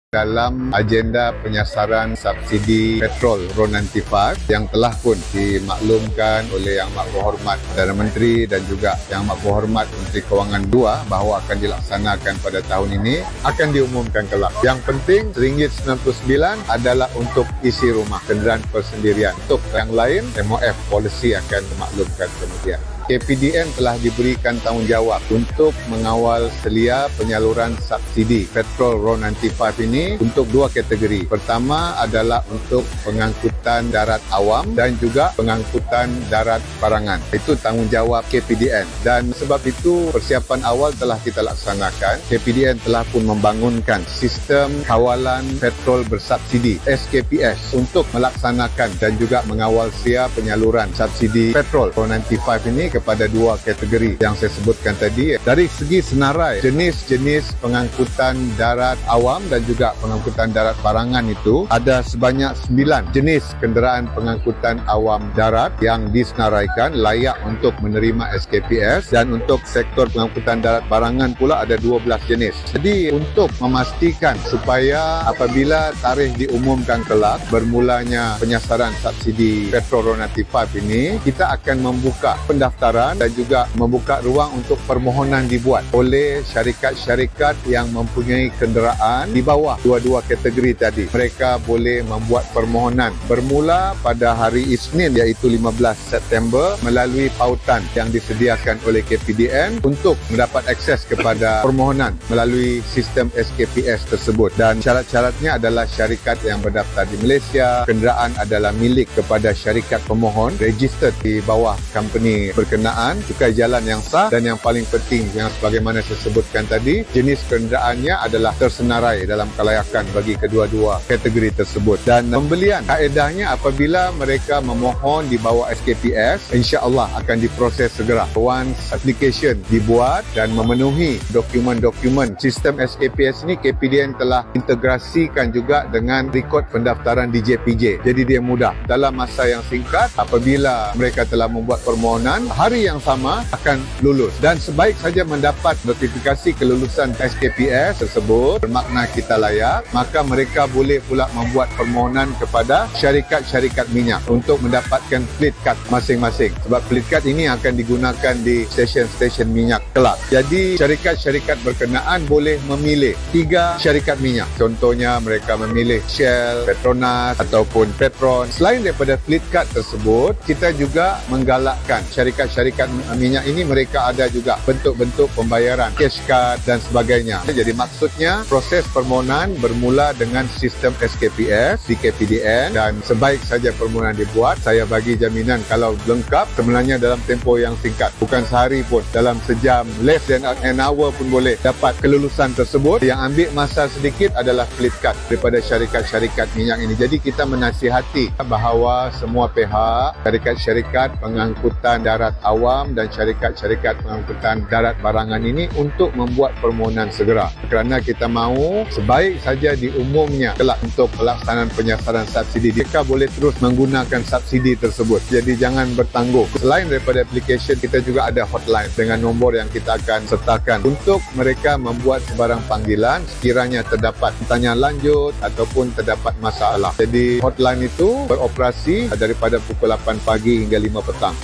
dalam agenda penyasaran subsidi petrol RON95 yang telah pun dimaklumkan oleh Yang Amat Berhormat Perdana Menteri dan juga Yang Amat Berhormat Menteri Kewangan II bahawa akan dilaksanakan pada tahun ini, akan diumumkan kelak. Yang penting RM99 adalah untuk isi rumah kenderaan persendirian. Untuk yang lain, MOF policy akan memaklumkan kemudian. KPDN telah diberikan tanggungjawab untuk mengawal selia penyaluran subsidi petrol RON95 ini untuk dua kategori. Pertama adalah untuk pengangkutan darat awam dan juga pengangkutan darat barangan. Itu tanggungjawab KPDN. Dan sebab itu persiapan awal telah kita laksanakan. KPDN telah pun membangunkan sistem kawalan petrol bersubsidi SKPS untuk melaksanakan dan juga mengawal selia penyaluran subsidi petrol RON95 ini kepada dua kategori yang saya sebutkan tadi. Dari segi senarai jenis-jenis pengangkutan darat awam dan juga pengangkutan darat barangan itu ada sebanyak 9 jenis kenderaan pengangkutan awam darat yang disenaraikan layak untuk menerima SKPS, dan untuk sektor pengangkutan darat barangan pula ada 12 jenis. Jadi untuk memastikan supaya apabila tarikh diumumkan kelak bermulanya penyasaran subsidi petrol RON95 ini, kita akan membuka pendaftaran dan juga membuka ruang untuk permohonan dibuat oleh syarikat-syarikat yang mempunyai kenderaan di bawah dua-dua kategori tadi. Mereka boleh membuat permohonan bermula pada hari Isnin iaitu 15 September melalui pautan yang disediakan oleh KPDN untuk mendapat akses kepada permohonan melalui sistem SKPS tersebut. Dan syarat-syaratnya adalah syarikat yang berdaftar di Malaysia, kenderaan adalah milik kepada syarikat pemohon, registered di bawah company berkenaan, cukai jalan yang sah, dan yang paling penting yang sebagaimana saya sebutkan tadi, jenis kenderaannya adalah tersenarai dalam kelayakan bagi kedua-dua kategori tersebut. Dan pembelian kaedahnya apabila mereka memohon di bawah SKPS, insya-Allah akan diproses segera. Once application dibuat dan memenuhi dokumen-dokumen sistem SKPS ini, KPDN telah integrasikan juga dengan rekod pendaftaran di JPJ. Jadi dia mudah. Dalam masa yang singkat apabila mereka telah membuat permohonan, hari yang sama akan lulus. Dan sebaik saja mendapat notifikasi kelulusan SKPS tersebut bermakna kita layak, maka mereka boleh pula membuat permohonan kepada syarikat-syarikat minyak untuk mendapatkan fleet card masing-masing. Sebab fleet card ini akan digunakan di stesen-stesen minyak kelak. Jadi syarikat-syarikat berkenaan boleh memilih 3 syarikat minyak. Contohnya mereka memilih Shell, Petronas ataupun Petron. Selain daripada fleet card tersebut, kita juga menggalakkan syarikat-syarikat minyak ini, mereka ada juga bentuk-bentuk pembayaran, cash card dan sebagainya. Jadi maksudnya proses permohonan bermula dengan sistem SKPS di KPDN, dan sebaik saja permohonan dibuat, saya bagi jaminan kalau lengkap sebenarnya dalam tempoh yang singkat, bukan sehari pun, dalam sejam, less than an hour pun boleh dapat kelulusan tersebut. Yang ambil masa sedikit adalah fleet card daripada syarikat-syarikat minyak ini. Jadi kita menasihati bahawa semua pihak, syarikat-syarikat pengangkutan darat awam dan syarikat-syarikat pengangkutan darat barangan ini untuk membuat permohonan segera, kerana kita mahu sebaik saja diumumnya kelak untuk pelaksanaan penyasaran subsidi, mereka boleh terus menggunakan subsidi tersebut. Jadi jangan bertangguh. Selain daripada application, kita juga ada hotline dengan nombor yang kita akan sertakan untuk mereka membuat sebarang panggilan sekiranya terdapat pertanyaan lanjut ataupun terdapat masalah. Jadi hotline itu beroperasi daripada pukul 8 pagi hingga 5 petang.